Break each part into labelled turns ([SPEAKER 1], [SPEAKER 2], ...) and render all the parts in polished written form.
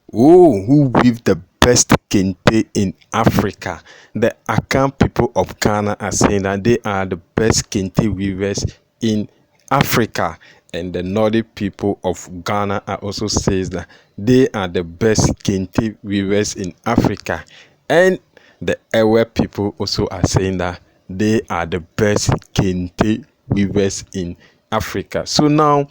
[SPEAKER 1] Who weave the best kente in Africa? The Akan people of Ghana are saying that they are the best kente weavers in Africa. And the Nordic people of Ghana are also says that they are the best kente weavers in Africa. And the Ewe people also are saying that they are the best kente weavers in Africa. So now,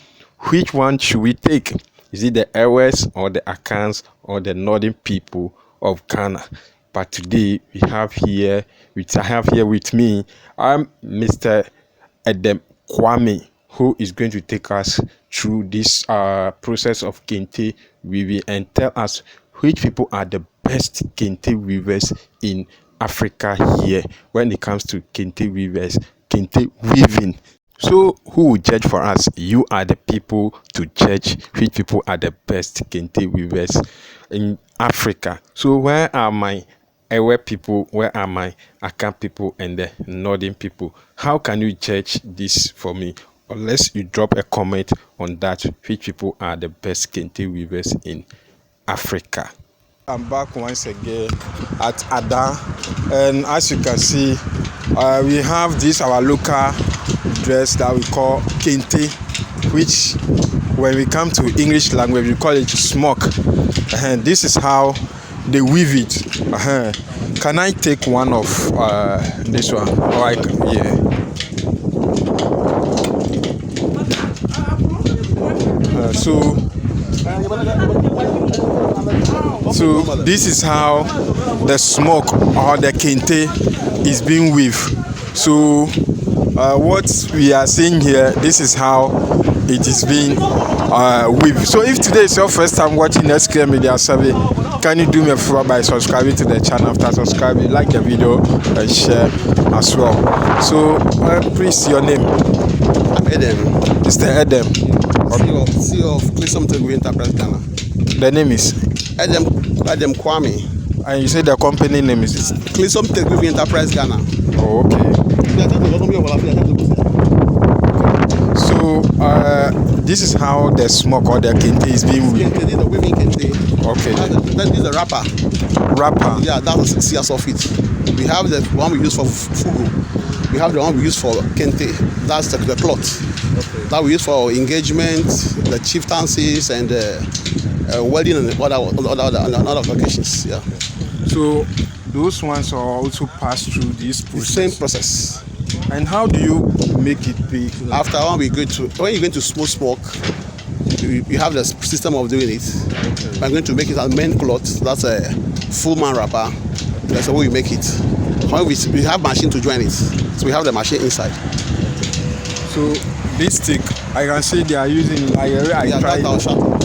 [SPEAKER 1] which one should we take? Is it the Ewes or the Akans or the northern people of Ghana? But today I have here with me, I'm Mr. Edem Kwame, who is going to take us through this process of kente weaving and tell us which people are the best kente weavers in Africa here when it comes to kente weaving. So, who will judge for us? You are the people to judge which people are the best kente weavers in Africa. So, where are my Ewe people? Where are my Akan people and the Northern people? How can you judge this for me? Unless you drop a comment on that, which people are the best kente weavers in Africa. I'm back once again at Ada, and as you can see, we have this our local dress that we call Kente, which when we come to English language we call it Smock. This is how they weave it. Can I take one of this one? So this is how the smoke or the kente is being weaved. So what we are seeing here, this is how it is being weaved. So if today is your first time watching S.K.M Media Survey, can you do me a favor by subscribing to the channel? After subscribing, like the video and share as well. So please, your name?
[SPEAKER 2] I'm Edem.
[SPEAKER 1] Mr. Edem.
[SPEAKER 2] CEO of S.K.M Enterprise Ghana.
[SPEAKER 1] The name is?
[SPEAKER 2] Edem Kwame.
[SPEAKER 1] And you say the company name is?
[SPEAKER 2] S.K.M Enterprise Ghana.
[SPEAKER 1] Oh, okay. So this is how the smoke or the kente is being weaved.
[SPEAKER 2] Kente, this is the weaving kente.
[SPEAKER 1] Okay.
[SPEAKER 2] This is the wrapper.
[SPEAKER 1] Wrapper.
[SPEAKER 2] Yeah, that's 6 years of it. We have the one we use for fugu. We have the one we use for kente. That's the cloth. Okay. That we use for engagement, the chieftaincies, and wedding and other occasions. Yeah.
[SPEAKER 1] So those ones are also passed through this process.
[SPEAKER 2] The same process.
[SPEAKER 1] And how do you make it big?
[SPEAKER 2] After when you're going to smoke, you have the system of doing it. Okay. We're going to make it a main cloth. That's a full man wrapper. That's the way we make it. When we have machine to join it, so we have the machine inside.
[SPEAKER 1] So this stick, I can see they are using like
[SPEAKER 2] that's our shuttle.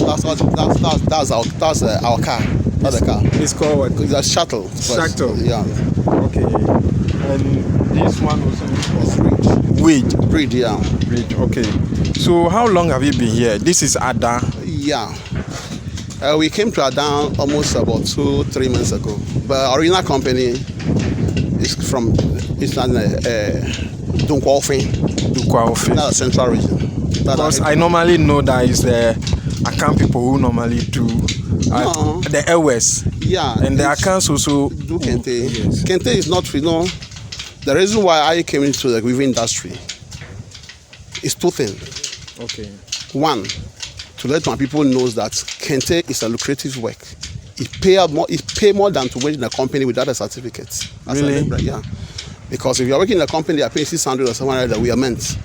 [SPEAKER 2] That's our car. That's the car.
[SPEAKER 1] It's called what?
[SPEAKER 2] It's a shuttle.
[SPEAKER 1] Shuttle.
[SPEAKER 2] Yeah.
[SPEAKER 1] Okay. And this one also is
[SPEAKER 2] Bridge, yeah.
[SPEAKER 1] Bridge, okay. So how long have you been here? This is Ada.
[SPEAKER 2] Yeah. We came to Ada almost about 2-3 months ago. But our original company is from Dunkwaofen. That's the central region.
[SPEAKER 1] Because I normally know that is the Akan people who normally do the Ewes.
[SPEAKER 2] Yeah.
[SPEAKER 1] And the Akans also
[SPEAKER 2] do Kente.
[SPEAKER 1] Yes.
[SPEAKER 2] Kente is not, the reason why I came into the weaving industry is two things.
[SPEAKER 1] Okay.
[SPEAKER 2] One, to let my people know that Kente is a lucrative work. It pay more than to work in a company without a certificate.
[SPEAKER 1] Really?
[SPEAKER 2] Yeah. Because if you're working in a company, they are paying 600 or 700 that we are meant.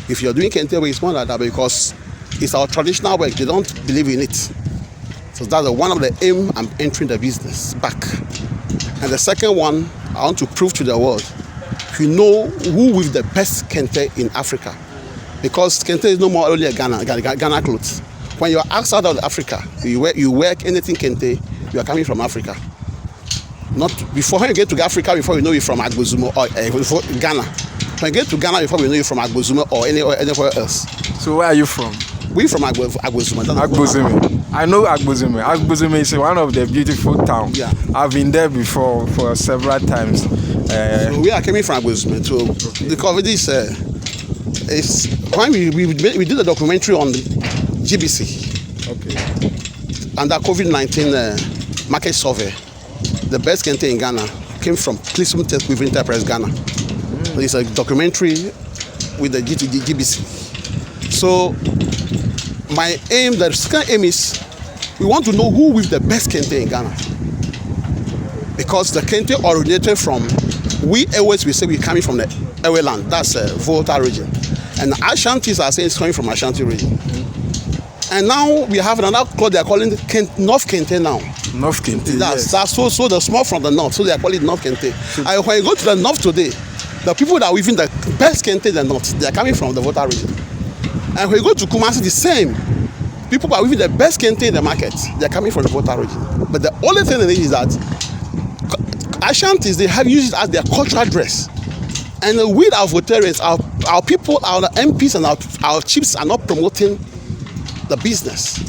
[SPEAKER 2] If you're doing Kente work, it's more like that because it's our traditional work. They don't believe in it. So that's one of the aim I'm entering the business back. And the second one, I want to prove to the world, you know who with the best Kente in Africa. Because Kente is no more only a Ghana clothes. When you are outside of Africa, you wear anything Kente, you are coming from Africa. Not before you get to Africa, before you know you're from Agbozumo or Ghana. When you get to Ghana, before we know you're from Agbozumo or anywhere else.
[SPEAKER 1] So where are you from?
[SPEAKER 2] We from Agbozumo.
[SPEAKER 1] Agbozumo. I know Agbozumo. Agbozumo is one of the beautiful towns.
[SPEAKER 2] Yeah.
[SPEAKER 1] I've been there before for several times.
[SPEAKER 2] So we are coming from Agbozumo. So because this is when we did a documentary on GBC.
[SPEAKER 1] Okay.
[SPEAKER 2] under COVID-19 market survey, the best Kente in Ghana came from Clisum Tech with Enterprise Ghana. It's a documentary with the GBC. So my aim, the second aim is we want to know who with the best Kente in Ghana. Because the Kente originated from, we say we're coming from the Ewe land, that's Volta region. And the Ashantis are saying it's coming from Ashanti region. And now we have another cloth they are calling North Kente now.
[SPEAKER 1] North Kente,
[SPEAKER 2] that's so the small from the north, so they are calling it North Kente. And when you go to the north today, the people that are within the best Kente in the north, they are coming from the Volta region. And when you go to Kumasi, the same. People who are within the best Kente in the market, they are coming from the Volta region. But the only thing is that Ashantis, they have used it as their cultural dress. And with our Voltarians, our people, our MPs and our chiefs are not promoting the business.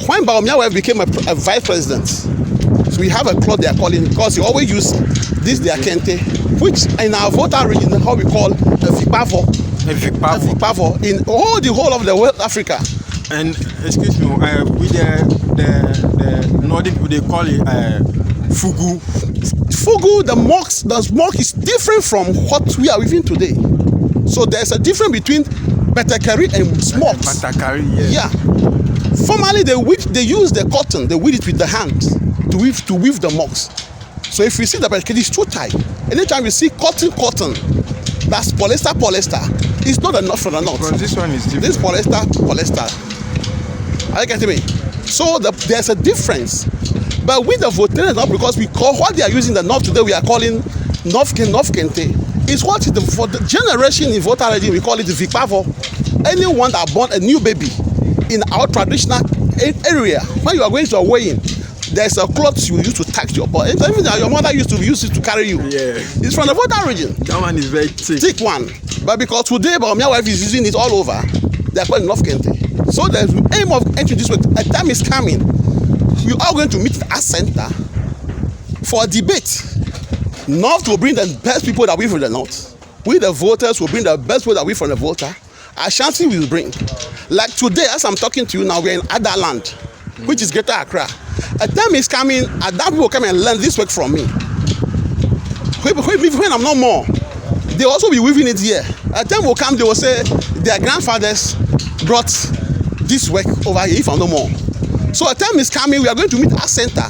[SPEAKER 2] When Bawumia became a vice president, so we have a cloth they are calling, because you always use this their Kente, which in our Volta region, how we call a Vikpavo. A Vikpavo in the whole of the West Africa.
[SPEAKER 1] And excuse me, with the Nordic people, they call it Fugu.
[SPEAKER 2] Fugu, the smock is different from what we are within today. So there's a difference between Batakari and Smock.
[SPEAKER 1] Batakari, yes.
[SPEAKER 2] Yeah. Formerly they use the cotton, they weave it with the hands to weave the mocks. So if you see the Batakari, it's too tight. Anytime you see cotton, that's polyester, it's not enough for the knot.
[SPEAKER 1] Because this one is different.
[SPEAKER 2] This polyester. Are you getting me? So there's a difference. But with the Voltarians now, because we call what they are using the north today, we are calling North Kente. It's what for the generation in Volta region, we call it the Vikpavo. Anyone that born a new baby in our traditional area, when you are going to a wedding, there's a cloth you use to tax your body. Even your mother used to use it to carry you.
[SPEAKER 1] Yeah.
[SPEAKER 2] It's from the Volta region.
[SPEAKER 1] That one is very thick.
[SPEAKER 2] Thick one. But because today, my wife is using it all over, they are calling North Kente. So the aim of entering this way, a time is coming. We are going to meet at center for a debate. North will bring the best people that we from the north. We the voters will bring the best people that we from the voter. Ashanti will bring. Like today, as I'm talking to you now, we're in other land, which is Greater Accra. A time is coming, and that people will come and learn this work from me. When I'm not more, they also be weaving it here. A time will come, they will say their grandfathers brought this work over here, if I'm no more. So a time is coming, we are going to meet at center.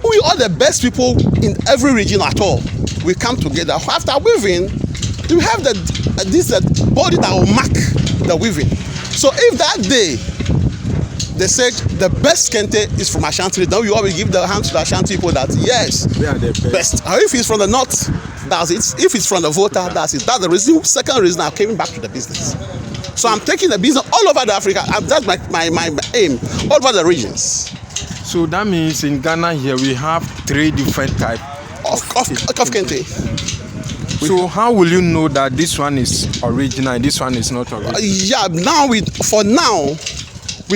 [SPEAKER 2] We all the best people in every region at all. We come together. After weaving, we have this body that will mark the weaving. So if that day they said the best Kente is from Ashanti, then we always give the hand to the Ashanti people that yes,
[SPEAKER 1] they are the best.
[SPEAKER 2] Or if it's from the north, that's it. If it's from the Volta, that's it. That's the reason. Second reason I'm coming back to the business. So I'm taking the business all over the Africa. That's my aim, all over the regions.
[SPEAKER 1] So that means in Ghana here we have 3 different types
[SPEAKER 2] of Kente.
[SPEAKER 1] So how will you know that this one is original and this one is not original?
[SPEAKER 2] Now we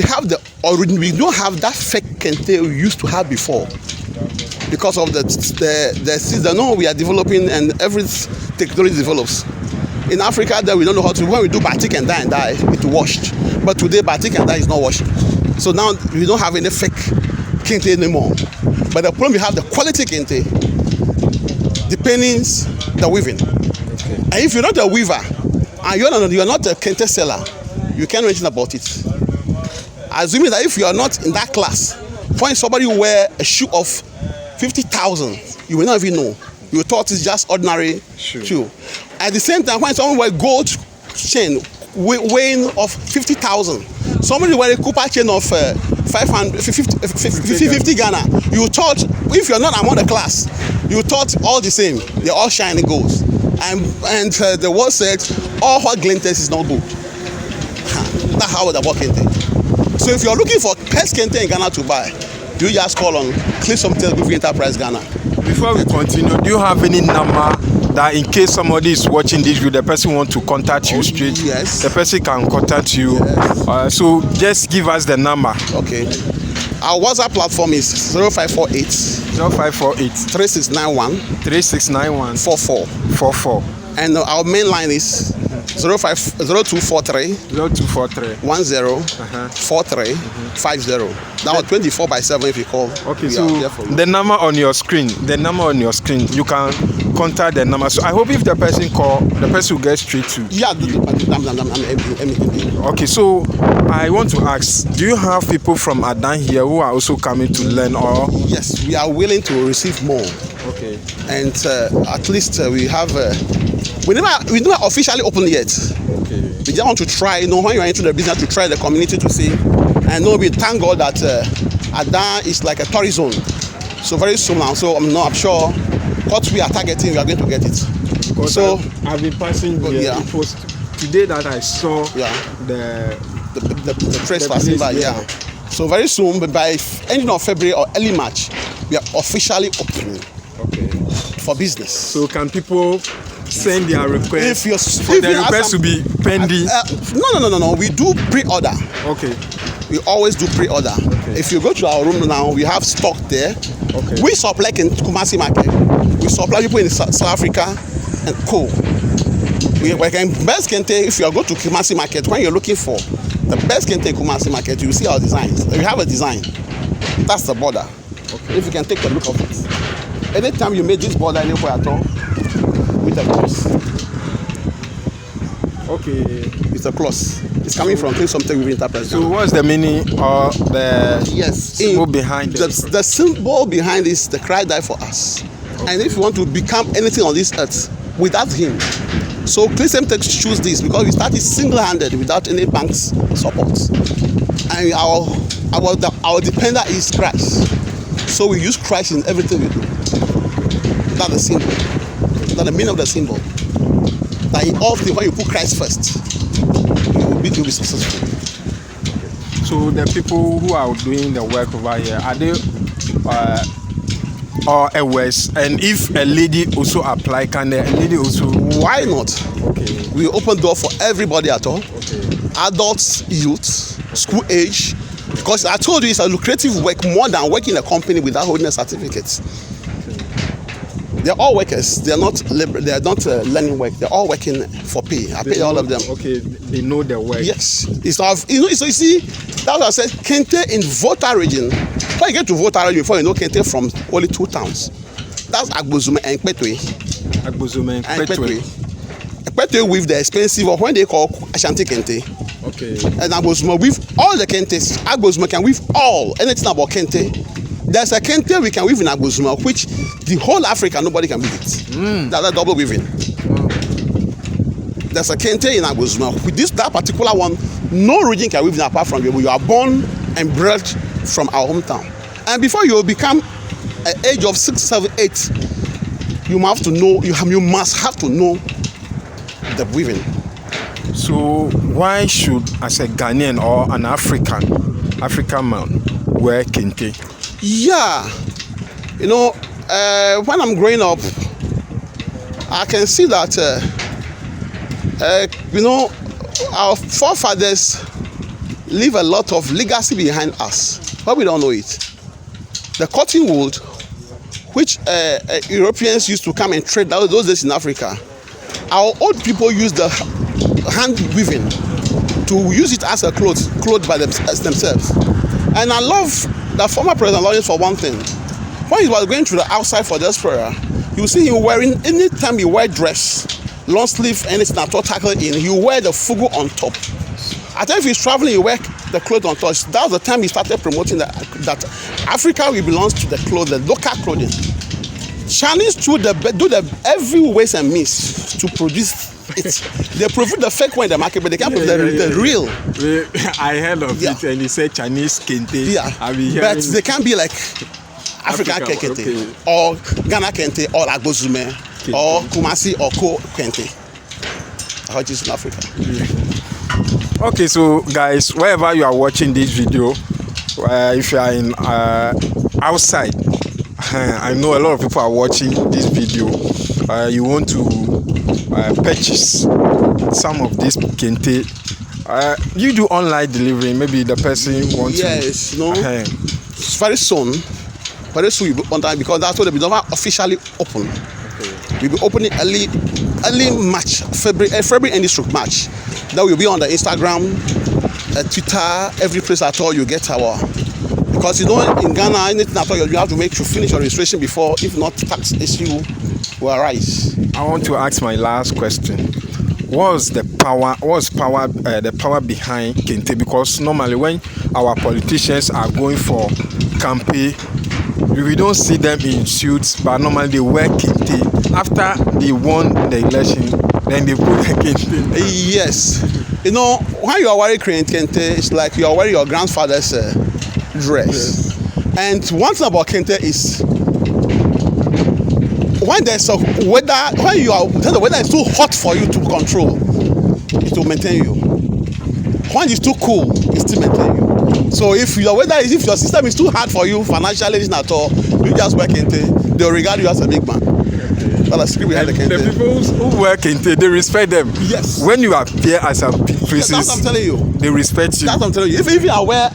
[SPEAKER 2] have the original. We don't have that fake Kente we used to have before because of the season. No, we are developing and every technology develops. In Africa, that we don't know how to. When we do batik and dye, it's washed. But today, batik and dye is not washed. So now we don't have any fake Kente anymore. But the problem we have the quality Kente, the paintings, the weaving. Okay. And if you're not a weaver and you're not a Kente seller, you can't know anything about it. Assuming that if you are not in that class, when somebody wear a shoe of 50,000, you will not even know. You thought it's just ordinary shoe. At the same time, when someone wear gold chain weighing of 50,000, somebody wear a copper chain of 50 Ghana, you thought, if you're not among the class, you thought all the same. They're all shining golds. And the word said, all what glitters is not good. That's how the work Kente. So if you're looking for best Kente in Ghana to buy, you just call on Clisum with Enterprise Ghana.
[SPEAKER 1] Before we continue, do you have any number that in case somebody is watching this video, the person wants to contact you straight?
[SPEAKER 2] Yes.
[SPEAKER 1] The person can contact you. Yes. So just give us the number.
[SPEAKER 2] Okay. Our WhatsApp platform is 0548
[SPEAKER 1] 3691
[SPEAKER 2] 44. And our main line is 0243
[SPEAKER 1] 0243
[SPEAKER 2] 43 50. That was 24/7 if you call.
[SPEAKER 1] Okay,
[SPEAKER 2] we
[SPEAKER 1] so
[SPEAKER 2] are there for you.
[SPEAKER 1] the number on your screen, you can contact the number. So I hope if the person call, the person will get straight to.
[SPEAKER 2] Yeah,
[SPEAKER 1] Okay, so I want to ask, do you have people from Adan here who are also coming to learn, or?
[SPEAKER 2] yes, we are willing to receive more.
[SPEAKER 1] Okay.
[SPEAKER 2] And at least we have. We never officially open yet.
[SPEAKER 1] Okay.
[SPEAKER 2] We just want to try. When you are into the business, to try the community to see. And we thank God that Adan is like a tourist zone. So very soon now. So I'm sure what we are targeting, we are going to get it.
[SPEAKER 1] Because
[SPEAKER 2] so
[SPEAKER 1] I've been passing here.
[SPEAKER 2] Yeah.
[SPEAKER 1] It was today that I saw
[SPEAKER 2] the trace festival. Yeah. So very soon, by ending of February or early March, we are officially opening.
[SPEAKER 1] Okay.
[SPEAKER 2] For business.
[SPEAKER 1] So can people send their request
[SPEAKER 2] If
[SPEAKER 1] the request to be pending?
[SPEAKER 2] No. We do pre-order.
[SPEAKER 1] Okay.
[SPEAKER 2] We always do pre-order.
[SPEAKER 1] Okay.
[SPEAKER 2] If you go to our room now, we have stock there.
[SPEAKER 1] Okay.
[SPEAKER 2] We supply in Kumasi market. We supply people in South Africa and co. We can best Kente. If you go to Kumasi market, when you're looking for the best Kente in Kumasi market, you see our designs. We have a design. That's the border. Okay. If you can take a look of it. Anytime you make this border anywhere at all, with a cross.
[SPEAKER 1] Okay.
[SPEAKER 2] It's a cross. It's coming from something with enterprise.
[SPEAKER 1] So what's the meaning or the symbol behind it?
[SPEAKER 2] The symbol behind is the Christ died for us. Okay. And if you want to become anything on this earth without him, so Christian choose this because we started single-handed without any bank's support. And our depender is Christ. So we use Christ in everything we do. That's the symbol. That's the meaning of the symbol. That in all things, when you put Christ first, you'll be successful.
[SPEAKER 1] So the people who are doing the work over here, are they all awares? And if a lady also apply, can a lady also?
[SPEAKER 2] Why not?
[SPEAKER 1] Okay.
[SPEAKER 2] We open door for everybody at all.
[SPEAKER 1] Okay.
[SPEAKER 2] Adults, youth, school age. Because I told you it's a lucrative work more than working in a company without holding a certificate. They're all workers. They are not learning work. They're all working for pay. I pay all of them.
[SPEAKER 1] Okay, they know their work.
[SPEAKER 2] Yes, it's so you see, that's what I said. Kente in Volta region. When you get to Volta region, before you know Kente from only 2 towns. That's Agbozume and Kpetwe.
[SPEAKER 1] Agbozume and Kpetwe.
[SPEAKER 2] Kpetwe with the expensive of when they call Ashanti Kente.
[SPEAKER 1] Okay.
[SPEAKER 2] And Agbozume with all the Kentes. Agbozume can with all anything about Kente. There's a Kente we can weave in Agbozume, which the whole Africa nobody can weave it. That's a double weaving. There's a Kente in Agbozume. With that particular one, no region can weave it apart from you. You are born and bred from our hometown. And before you become an age of 6, 7, 8, you must have to know the weaving.
[SPEAKER 1] So why should, as a Ghanaian or an African man, wear Kente?
[SPEAKER 2] Yeah, when I'm growing up, I can see that our forefathers leave a lot of legacy behind us, but we don't know it. The cotton wool, which Europeans used to come and trade those days in Africa, our old people use the hand weaving to use it as a cloth by themselves. And I love the former President Lawrence for one thing. When he was going to the outside for diaspora, you see him wearing, anytime he wear dress, long sleeve, anything at all tackle in, he wear the fugu on top. At times if he's traveling, he wear the clothes on top. That was the time he started promoting that Africa belongs to the clothes, the local clothing. Chinese do the every ways and means to produce it. They produce the fake one in the market, but they can't produce the real.
[SPEAKER 1] I heard of it, and he said Chinese Kente.
[SPEAKER 2] Yeah, but they can't be like African Kente, or Ghana Kente, or Agbozume, or Kumasi, or Ko Kente. How it is in Africa.
[SPEAKER 1] Yeah. Okay, so guys, wherever you are watching this video, if you are in outside, I know a lot of people are watching this video. You want to purchase some of this Kente. You do online delivery. Maybe the person wants to.
[SPEAKER 2] Yes, very soon. Very soon we'll be on time because that's what we don't officially open. Okay. We'll be opening early early March, February ending stroke March. That will be on the Instagram, Twitter, every place at all you get our. Because in Ghana, anything at all you have to make sure finish your registration before, if not, tax issue will arise.
[SPEAKER 1] I want to ask my last question. What's the power behind Kente? Because normally when our politicians are going for campaign, we don't see them in suits, but normally they wear Kente. After they won the election, then they put the Kente.
[SPEAKER 2] Yes. When you are wearing Kente, it's like you are wearing your grandfather's dress. Yes. And one thing about Kente is when there's a weather, the weather is too hot for you to control, it will maintain you. When it's too cool, it still maintain you. So if your system is too hard for you financially at all, you just wear Kente, they'll regard you as a big man. That's the behind the Kente.
[SPEAKER 1] The people who wear Kente, they respect them.
[SPEAKER 2] Yes.
[SPEAKER 1] When you appear as a princess,
[SPEAKER 2] that's what I'm telling you.
[SPEAKER 1] They respect you.
[SPEAKER 2] That's what I'm telling you. If you are wear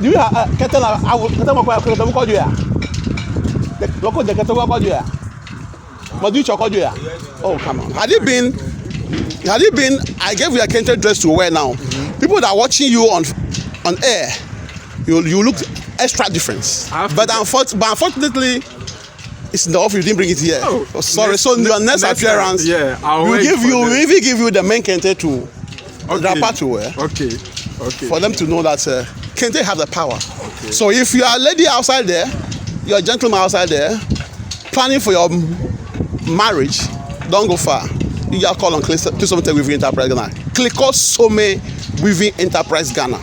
[SPEAKER 2] do you have Kente? I will call you. Oh, come on. Had it been, I gave you a Kente dress to wear now. People that are watching you on air, you look extra different. But unfortunately, it's in the office, you didn't bring it here. Oh, sorry. So your next appearance, we even give you the main Kente to wrapper to wear.
[SPEAKER 1] Okay.
[SPEAKER 2] For them to know that Kente have the power. Okay. So if you are a lady outside there, you're a gentleman outside there, planning for your marriage, don't go far. You just call on Click Weaving Enterprise Ghana. Click Some Weaving Enterprise Ghana.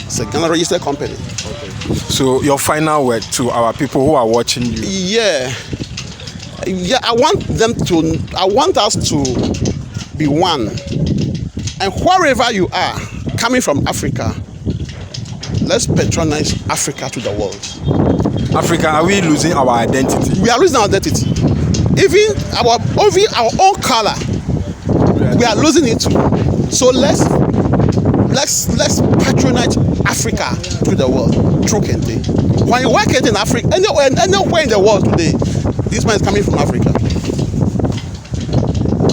[SPEAKER 2] It's a Ghana registered company.
[SPEAKER 1] Okay. So your final word to our people who are watching you.
[SPEAKER 2] Yeah, I want us to be one. And wherever you are, coming from Africa, let's patronize Africa to the world.
[SPEAKER 1] Africa, are we losing our identity?
[SPEAKER 2] We are losing our identity. Even our own color, we are losing it too. So let's patronize Africa to the world through Kente. When you work in Africa, anywhere in the world today, this man is coming from Africa.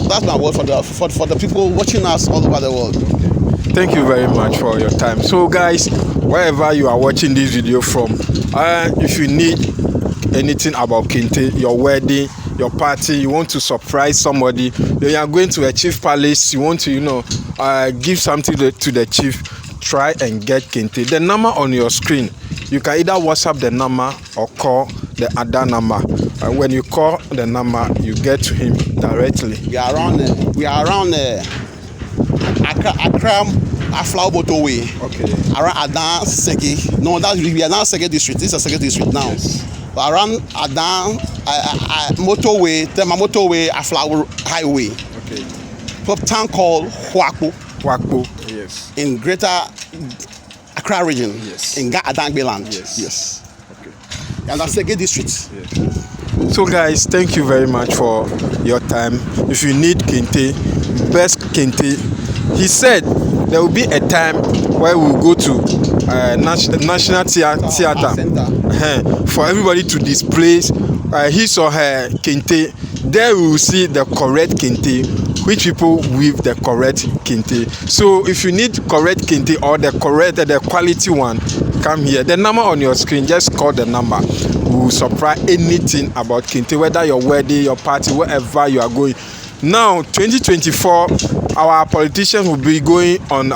[SPEAKER 2] That's my word for the people watching us all over the world.
[SPEAKER 1] Thank you very much for your time. So guys, wherever you are watching this video from, if you need anything about Kente, your wedding, your party, you want to surprise somebody, then you are going to a chief palace, you want to give something to the chief, try and get Kente. The number on your screen, you can either WhatsApp the number or call the other number. When you call the number, you get to him directly.
[SPEAKER 2] We are around Accra Aflau Motorway. Okay. Around Adan Sege. No, we are now Sege district. This is a Sege district now. Yes. Around Adan Motorway, Tema Motorway, Aflau Highway. Okay. Top town called Huakpo.
[SPEAKER 1] Yes.
[SPEAKER 2] In Greater Accra region.
[SPEAKER 1] Yes.
[SPEAKER 2] In Adangbe land.
[SPEAKER 1] Yes.
[SPEAKER 2] Okay. And that's Sege district.
[SPEAKER 1] Yes. So guys, thank you very much for your time. If you need Kente, best Kente. He said there will be a time where we'll go to National Theatre for everybody to display his or her Kente. There we will see the correct Kente, which people weave the correct Kente. So if you need correct Kente or the quality one, come here. The number on your screen, just call the number. We will supply anything about Kente, whether your wedding, your party, wherever you are going. Now, 2024, our politicians will be going on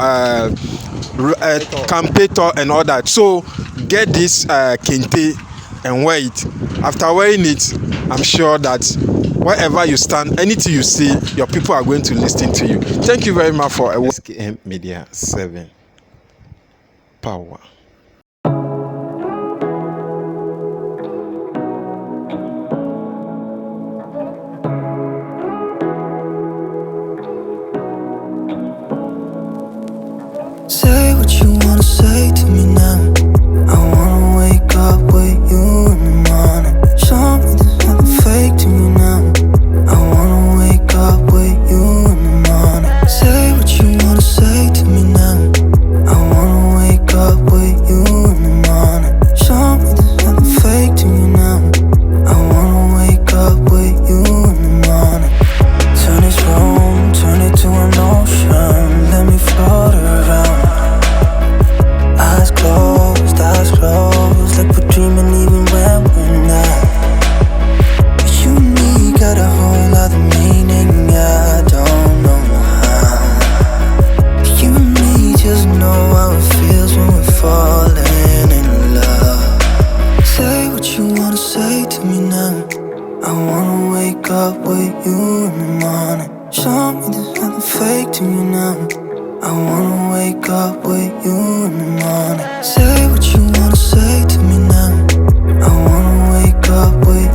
[SPEAKER 1] campaign tour and all that. So get this Kente and wear it. After wearing it, I'm sure that wherever you stand, anything you see, your people are going to listen to you. Thank you very much for S.K.M Media 7 Power.
[SPEAKER 3] Say what you wanna say to me now. I wanna wake up with you in the morning. Show me there's nothing fake to me now. I wanna wake up with you in the morning. Say what you wanna say to me now. I wanna wake up with me now. I wanna wake up with you in the morning. Show me there's nothing fake to me now. I wanna wake up with you in the morning. Say what you wanna say to me now. I wanna wake up with